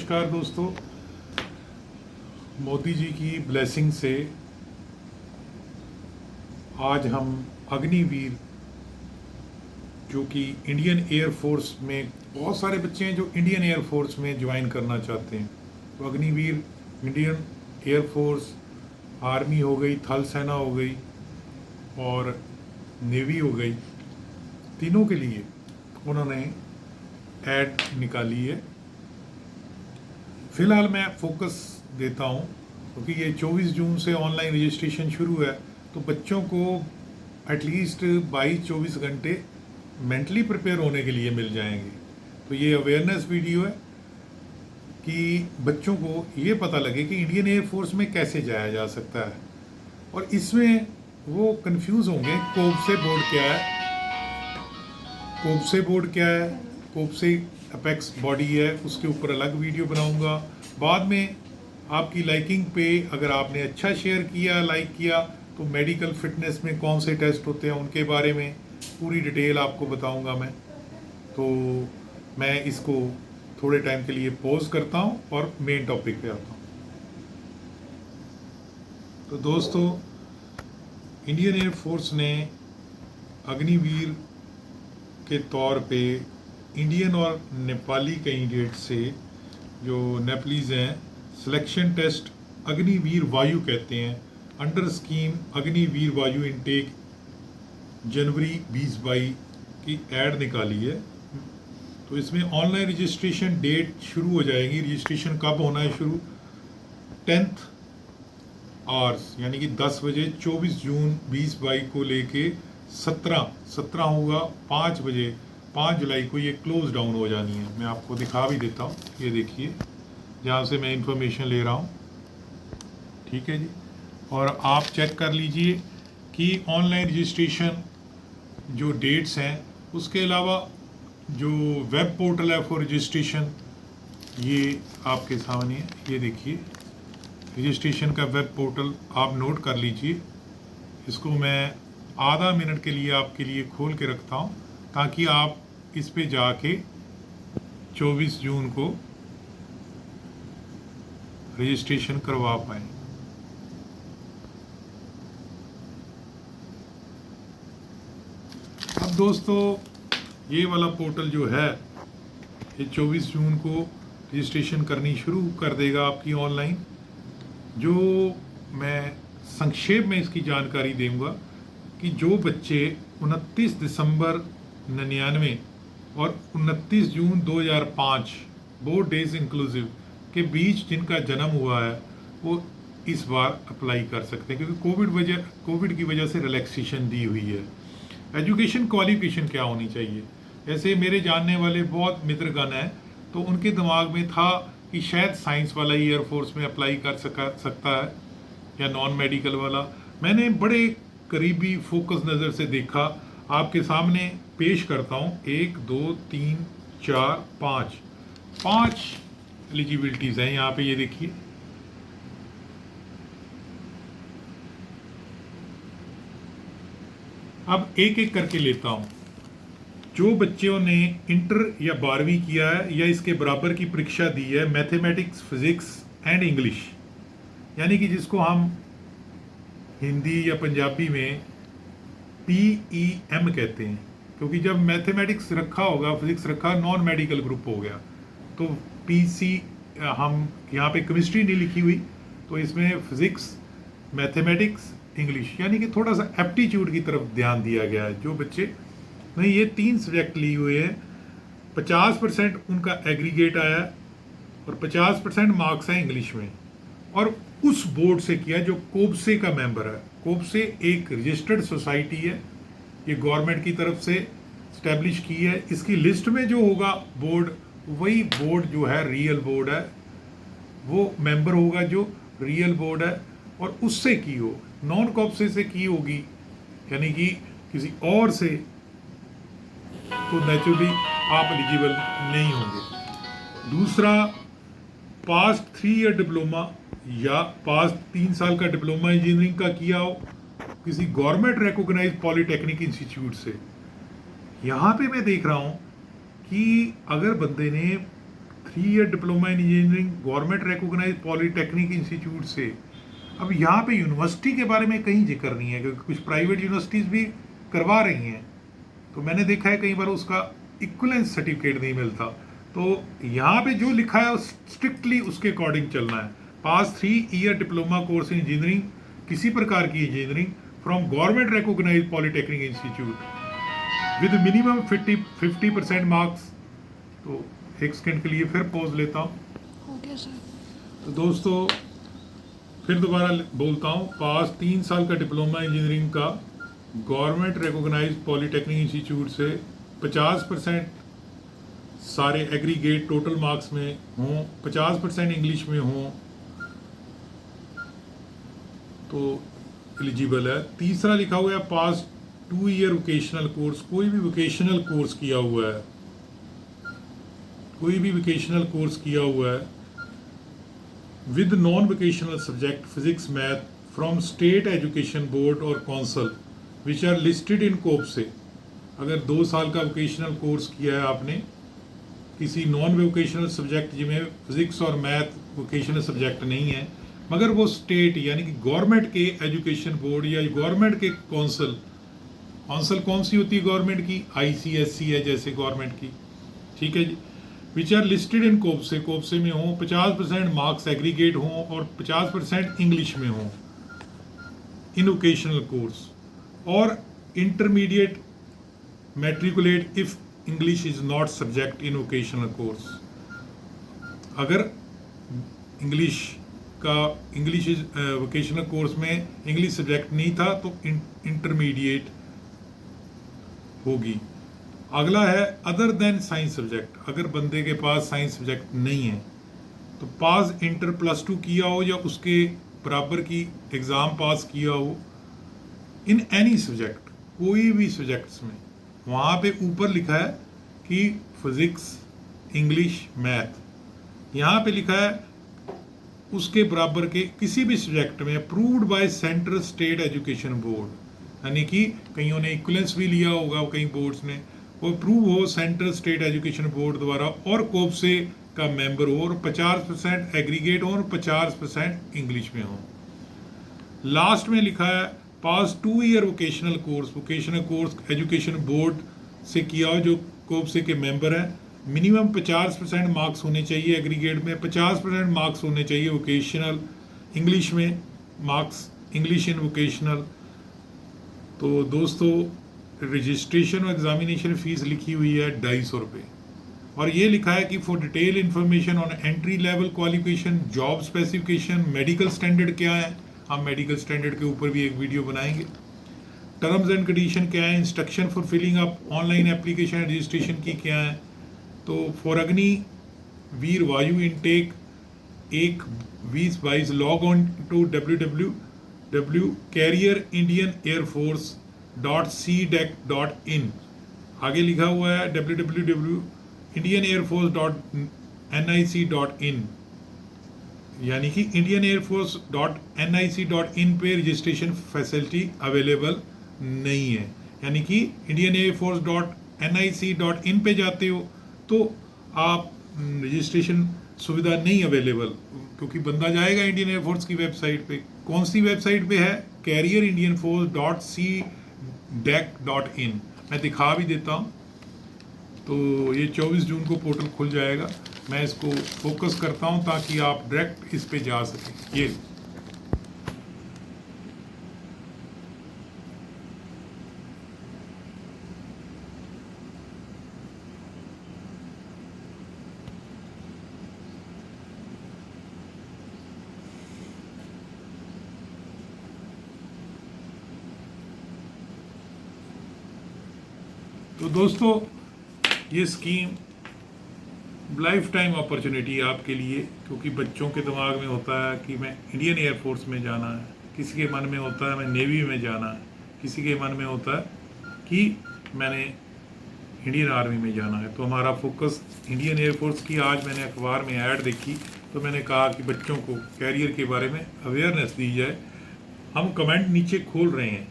नमस्कार दोस्तों। मोदी जी की ब्लेसिंग से आज हम अग्निवीर, जो कि इंडियन एयर फोर्स में बहुत सारे बच्चे हैं जो इंडियन एयर फोर्स में ज्वाइन करना चाहते हैं, तो Agniveer Indian air force, army हो गई, थल सेना हो गई और नेवी हो गई, तीनों के लिए उन्होंने ऐड निकाली है। फिलहाल मैं फोकस देता हूँ क्योंकि ये 24 जून से ऑनलाइन रजिस्ट्रेशन शुरू है, तो बच्चों को एटलीस्ट 22-24 घंटे मेंटली प्रिपेयर होने के लिए मिल जाएंगे। तो ये अवेयरनेस वीडियो है कि बच्चों को ये पता लगे कि इंडियन एयर फोर्स में कैसे जाया जा सकता है। और इसमें वो कंफ्यूज होंगे कोबसे बोर्ड क्या है, कोबसे बोर्ड क्या है, कोबसे अपेक्स बॉडी है, उसके ऊपर अलग वीडियो बनाऊंगा। बाद में आपकी लाइकिंग पे अगर आपने अच्छा शेयर किया, लाइक किया, तो मेडिकल फिटनेस में कौन से टेस्ट होते हैं उनके बारे में पूरी डिटेल आपको बताऊंगा मैं। तो मैं इसको थोड़े टाइम के लिए पॉज करता हूं और मेन टॉपिक पे आता हूं। तो दोस्तों, इंडियन एयर फोर्स ने अग्निवीर के तौर पे इंडियन और नेपाली कैंडिडेट से, जो नेपालीज हैं, सिलेक्शन टेस्ट अग्निवीर वायु कहते हैं, अंडर स्कीम अग्निवीर वायु इनटेक जनवरी 2022 की ऐड निकाली है। तो इसमें ऑनलाइन रजिस्ट्रेशन डेट शुरू हो जाएगी। रजिस्ट्रेशन कब होना है शुरू? 10th आवर्स यानी कि 10 बजे 24 जून 2022 को लेके 17 होगा 5 बजे 5 जुलाई को ये क्लोज डाउन हो जानी है। मैं आपको दिखा भी देता हूँ, ये देखिए जहाँ से मैं इंफॉर्मेशन ले रहा हूँ, ठीक है जी। और आप चेक कर लीजिए कि ऑनलाइन रजिस्ट्रेशन जो डेट्स हैं, उसके अलावा जो वेब पोर्टल है फॉर रजिस्ट्रेशन, ये आपके सामने है, ये देखिए रजिस्ट्रेशन का वेब पोर्टल आप नोट कर लीजिए। इसको मैं आधा मिनट के लिए आपके लिए खोल के रखता हूँ ताकि आप इस पे जाके 24 जून को रजिस्ट्रेशन करवा पाएँ। अब दोस्तों, ये वाला पोर्टल जो है, ये 24 जून को रजिस्ट्रेशन करनी शुरू कर देगा आपकी ऑनलाइन। जो मैं संक्षेप में इसकी जानकारी दूंगा कि जो बच्चे 29 दिसंबर 99 और 29 जून 2005 बोर्ड डेज इंक्लूसिव के बीच जिनका जन्म हुआ है, वो इस बार अप्लाई कर सकते हैं, क्योंकि कोविड की वजह से रिलैक्सेशन दी हुई है। एजुकेशन क्वालिफिकेशन क्या होनी चाहिए? जैसे मेरे जानने वाले बहुत मित्रगण हैं, तो उनके दिमाग में था कि शायद साइंस वाला ही एयरफोर्स में अप्लाई कर सकता है या नॉन मेडिकल वाला। मैंने बड़े करीबी फोकस नज़र से देखा, आपके सामने पेश करता हूँ। 1 2 3 4 5 एलिजिबिलिटीज़ हैं यहाँ पे, ये देखिए। अब एक एक करके लेता हूँ। जो बच्चों ने इंटर या 12वीं किया है या इसके बराबर की परीक्षा दी है, मैथमेटिक्स, फिजिक्स एंड इंग्लिश, यानी कि जिसको हम हिंदी या पंजाबी में PEM कहते हैं, क्योंकि जब मैथमेटिक्स रखा होगा, फिजिक्स रखा, नॉन मेडिकल ग्रुप हो गया, तो PC, हम यहाँ पे केमिस्ट्री नहीं लिखी हुई, तो इसमें फिजिक्स, मैथमेटिक्स, इंग्लिश, यानी कि थोड़ा सा एप्टीट्यूड की तरफ ध्यान दिया गया है। जो बच्चे नहीं ये 3 सब्जेक्ट लिए हुए हैं, 50% उनका एग्रीगेट आया और 50% मार्क्स हैं इंग्लिश में, और उस बोर्ड से किया जो कोबसे का मेंबर है। कोबसे एक रजिस्टर्ड सोसाइटी है, ये गवर्नमेंट की तरफ से स्टैब्लिश की है। इसकी लिस्ट में जो होगा बोर्ड, वही बोर्ड जो है रियल बोर्ड है, वो मेंबर होगा जो रियल बोर्ड है, और उससे की हो, नॉन कोबसे से की होगी, यानी कि किसी और से, तो नेचुरली आप एलिजिबल नहीं होंगे। दूसरा, पास्ट 3 ईयर डिप्लोमा या पास्ट 3 साल का डिप्लोमा इंजीनियरिंग का किया हो किसी गवर्नमेंट रिकॉग्नाइज्ड पॉलिटेक्निक इंस्टीट्यूट से। यहाँ पे मैं देख रहा हूँ कि अगर बंदे ने 3 year diploma in engineering government recognise polytechnic institute से। अब यहाँ पे यूनिवर्सिटी के बारे में कहीं जिक्र नहीं है, क्योंकि कुछ प्राइवेट यूनिवर्सिटीज़ भी करवा रही हैं, तो मैंने देखा है कई बार उसका इक्वलेंस सर्टिफिकेट नहीं मिलता। तो यहाँ पे जो लिखा है स्ट्रिक्टली उसके अकॉर्डिंग चलना है। Pass 3 year diploma course in engineering, किसी प्रकार की engineering from government recognise polytechnic institute with minimum 50% marks. तो एक सेकंड के लिए फिर पॉज लेता हूँ। Okay sir. तो दोस्तों फिर दोबारा बोलता हूँ, पास 3 साल का डिप्लोमा इंजीनियरिंग का गवर्नमेंट रिकॉग्नाइज पॉलीटेक्निक इंस्टीट्यूट से 50% सारे एग्रीगेट टोटल मार्क्स में हों, 50% इंग्लिश में हों तो एलिजिबल है। तीसरा लिखा हुआ है पास 2 ईयर वोकेशनल कोर्स, कोई भी वोकेशनल कोर्स किया हुआ है, कोई भी वोकेशनल कोर्स किया हुआ है with non vocational subject physics math from state education board or council which are listed in कोप से। अगर 2 साल का वोकेशनल कोर्स किया है आपने किसी नॉन वोकेशनल सब्जेक्ट जिसमें फिजिक्स और मैथ वोकेशनल सब्जेक्ट नहीं है, मगर वो स्टेट यानी कि गवर्नमेंट के एजुकेशन बोर्ड या गवर्नमेंट के काउंसिल कौन सी होती है गवर्नमेंट की, ICSE है जैसे गवर्नमेंट की, ठीक है जी, विच आर लिस्टेड इन कोपसे में हों, 50% मार्क्स एग्रीगेट हों और 50% इंग्लिश में हों इन वोकेशनल कोर्स, और intermediate matriculate if English is not subject in vocational course. अगर इंग्लिश इज वोकेशनल कोर्स में इंग्लिश सब्जेक्ट नहीं था तो इंटरमीडिएट होगी। अगला है अदर देन साइंस सब्जेक्ट, अगर बंदे के पास साइंस सब्जेक्ट नहीं है तो पास इंटर +2 किया हो या उसके बराबर की एग्ज़ाम पास किया हो इन एनी सब्जेक्ट, कोई भी सब्जेक्ट्स में। वहाँ पे ऊपर लिखा है कि फिजिक्स, इंग्लिश, मैथ, यहाँ पे लिखा है उसके बराबर के किसी भी सब्जेक्ट में approved by central state education board, यानी कि कईयों ने इक्वलेंस भी लिया होगा, कई बोर्ड्स ने, वो अप्रूव हो सेंट्रल स्टेट एजुकेशन बोर्ड द्वारा और कोपसे का मेंबर हो और 50% एग्रीगेट हो और 50% इंग्लिश में हो। लास्ट में लिखा है पास 2 year vocational course education board से किया हो जो कोपसे के मेंबर हैं, मिनिमम 50% मार्क्स होने चाहिए एग्रीगेट में, 50% मार्क्स होने चाहिए वोकेशनल इंग्लिश में, मार्क्स इंग्लिश इन वोकेशनल। तो दोस्तों रजिस्ट्रेशन और एग्जामिनेशन फीस लिखी हुई है 250 रुपये, और ये लिखा है कि for detail information on entry level qualification, job specification, medical standard क्या है, हम मेडिकल स्टैंडर्ड के ऊपर भी एक वीडियो बनाएंगे, टर्म्स एंड कंडीशन क्या है, instruction for filling up online application registration की क्या है। तो फॉर अग्नि वीर वायु intake 1-20-22 log on to www.carrierindianairforce.cdec.in, आगे लिखा हुआ है www.indianairforce.nic.in, यानी कि indianairforce.nic.in पे रजिस्ट्रेशन फैसिलिटी अवेलेबल नहीं है, यानी कि indianairforce.nic.in पे जाते हो तो आप रजिस्ट्रेशन सुविधा नहीं अवेलेबल, क्योंकि बंदा जाएगा इंडियन एयरफोर्स की वेबसाइट पे। कौन सी वेबसाइट पे है? carrierindianforce.cdec.in, मैं दिखा भी देता हूँ। तो ये 24 जून को पोर्टल खुल जाएगा, मैं इसको फोकस करता हूँ ताकि आप डायरेक्ट इस पे जा सकें। ये तो दोस्तों ये स्कीम लाइफ टाइम अपॉर्चुनिटी आपके लिए, क्योंकि बच्चों के दिमाग में होता है कि मैं इंडियन एयरफोर्स में जाना है, किसी के मन में होता है मैं नेवी में जाना है, किसी के मन में होता है कि मैंने इंडियन आर्मी में जाना है। तो हमारा फोकस इंडियन एयरफोर्स की। आज मैंने अखबार में ऐड देखी तो मैंने कहा कि बच्चों को कैरियर के बारे में अवेयरनेस दी जाए। हम कमेंट नीचे खोल रहे हैं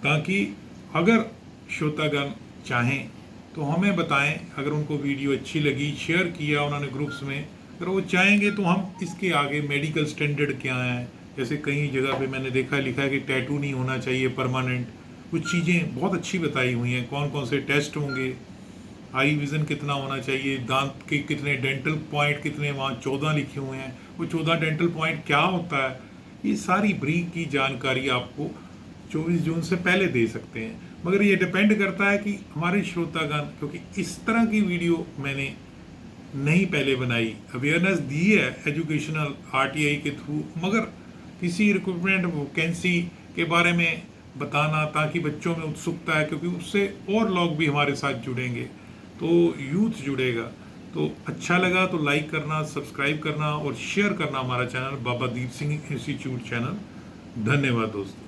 ताकि अगर श्रोतागण चाहें तो हमें बताएं, अगर उनको वीडियो अच्छी लगी, शेयर किया उन्होंने ग्रुप्स में, अगर वो चाहेंगे तो हम इसके आगे मेडिकल स्टैंडर्ड क्या है, जैसे कई जगह पे मैंने देखा लिखा है कि टैटू नहीं होना चाहिए परमानेंट, कुछ चीज़ें बहुत अच्छी बताई हुई हैं, कौन कौन से टेस्ट होंगे, आई विज़न कितना होना चाहिए, दांत के कितने डेंटल पॉइंट कितने, वहाँ 14 लिखे हुए हैं, वो 14 डेंटल पॉइंट क्या होता है, ये सारी ब्रीफ की जानकारी आपको 24 जून से पहले दे सकते हैं। मगर ये डिपेंड करता है कि हमारे श्रोतागण, क्योंकि इस तरह की वीडियो मैंने नहीं पहले बनाई, अवेयरनेस दी है एजुकेशनल आरटीआई के थ्रू, मगर किसी रिक्रूटमेंट वैकेंसी के बारे में बताना ताकि बच्चों में उत्सुकता है, क्योंकि उससे और लोग भी हमारे साथ जुड़ेंगे, तो यूथ जुड़ेगा। तो अच्छा लगा तो लाइक करना, सब्सक्राइब करना और शेयर करना हमारा channel Baba Deep Singh institute channel. धन्यवाद दोस्तों।